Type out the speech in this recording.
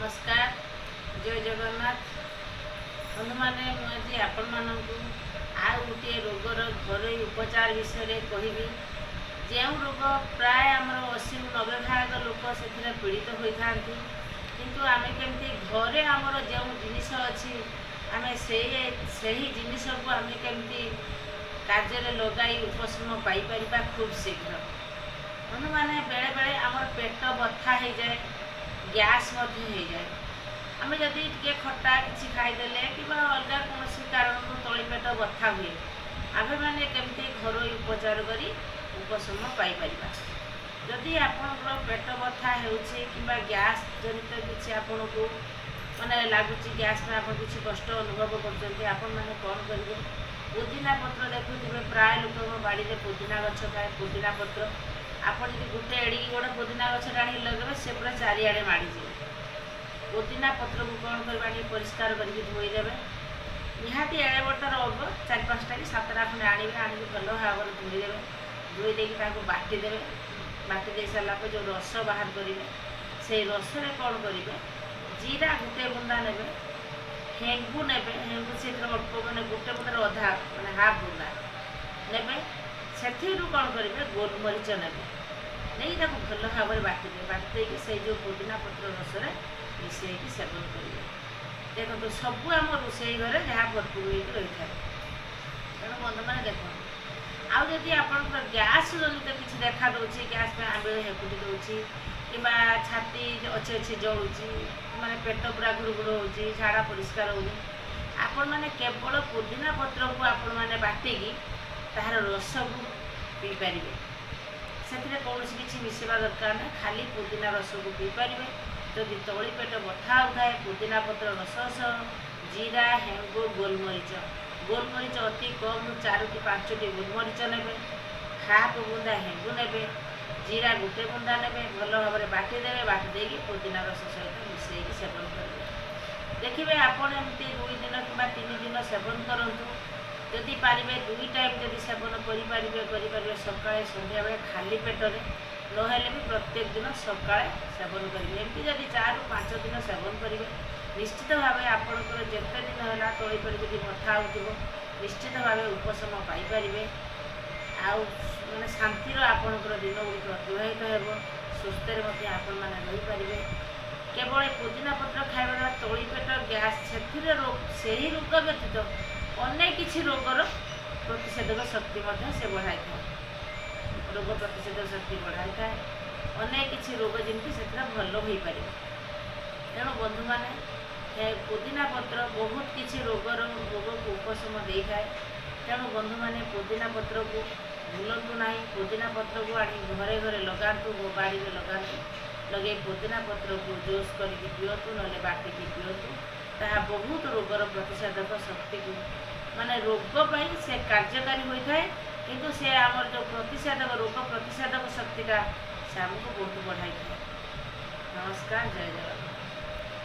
नमस्कार जय जगन्नाथ बंधु मैंने मुझे आपण मानक आउ गोटे रोगर घर उपचार विषय कहबी जो रोग प्राय आमर 80-90% लोक से पीड़ित होता किंतु आम केमती घरे आमर जो जिनिस अच्छी आम से जिनिस को आम केमती कार्य लगाई उपशम पाइपर खूब शीघ्र बंधु मैंने बेले बेले आमर पेट बथा हो जाए गैस हो जाए आम जदि टे खटा कि खाईदे कि अलग कौन कारण तली पेट बथा हुए आम मैंने केमती घर उपचार कर उपशम पाइपर जदि आपंकर पेट बथा हो गैस जनित किसी आपन को माने लगुच गैस में आप किसी कष्ट अनुभव कर कौन करेंगे पुदीना पत्र देखुए प्राय लोक बाड़ी में पुदीना गछ थाए पुदीना पत्र आपड़ जी गोटे एड़िकी गोटे पुदीना गछ आनी लगे से पूरा चारिआडे माड़ीजे पुदीना पत्र को कौन करवा परिष्कार करके धोईदेवे निहाती एड़े बटार हम 4-5टा कि 7टा खंडे आने आनिक भल भाव में धोईदेवे धोईदे बाटीदेवे बाटी दे सारापर जो रस बाहर करेंगे से रस कौन करेंगे जीरा गोटे बुंदा ने हेंगू ने हेंगू से अल्प मैंने गोटे बुंदार अधा मैंने हाफ बुंदा ने से कौन करेंगे गोलमरीच ने नहीं भल भाव में बाटी से जो पुदीना पत्र रस मिसई सेवन करेंगे देखो सबू आम रोषे घर जहाँ भरपूर हो रही है तेणु बंधु मैंने देख आदि आप गैस जनित किसी देखा दूसरी गैस में आंबिल हेकुटी दूसरी कि छाती अच्छे अच्छे जलुची माने पेट पूरा गुड़गुड़ हो झाड़ा परिष्कार हो आपण मैंने केवल पुदीना पत्र को आपण मैंने बाटिकी तार रस को पी पारे से कौन किसी मिसवा दरकार ना खाली पुदीना रस को पी पारे जदि तली पेट बथा होता पुदीना पत्र रस सह जीरा हेंगु गोलमरीच अति कम 4-5टी गोलमरीच ने हाफ बुंदा हेंगु ने जीरा गोटे बुंदा ने भल भाव में बाटीदेवे बाटी पुदीना रस सहित मिसई सेवन करेंगे देखिए आपड़ एमती 2 दिन कि 3 दिन सेवन करूँ जदि पारे 2 टाइम जदि सेवन करें सकाଳେ सन्ध्या बेले खाली पेटरे नहेले भी प्रत्येक दिन सकाଳେ सेवन करेंगे एमती जदि 4-5 दिन सेवन करेंगे निश्चित भाव आपंकर जिते दिन है तली पेट जब बथा हो निश्चित भाव उपशम पाइपर आने शांतिर आपंकर दिन गुड़िक अतिबाहित हो सुस्थ आपण मैंने रहीपर केवल पुदीना पत्र खाଇବା द्वारा तली पेट गैस से रोग व्यतीत अनेक किसी रोगर प्रतिषेधक शक्ति से बढ़ाई था रोग प्रतिषेधक शक्ति बढ़ाई था अनेक किसी रोग जमी से भल हो पार तेणु बंधु मैंने पुदीना पत्र बहुत किसी रोगर रोग को उपशम दे था तेणु बंधु मैंने पुदीना पत्र को भूलु ना पुदीना पत्र को आनी घरे घरे लगातु बाड़ी में लगातु लगे पुदीना पत्र को जोश करके पीतु ना बाटिकी पीतु ताहा बहुत रोगर प्रतिषेधक शक्ति को माने रोग से कार्यकारी होता है किंतु से आमर जो प्रतिषेधक रोग प्रतिषेधक शक्तिटा से आमको बहुत बढ़ाई था। नमस्कार जय जगन्नाथ।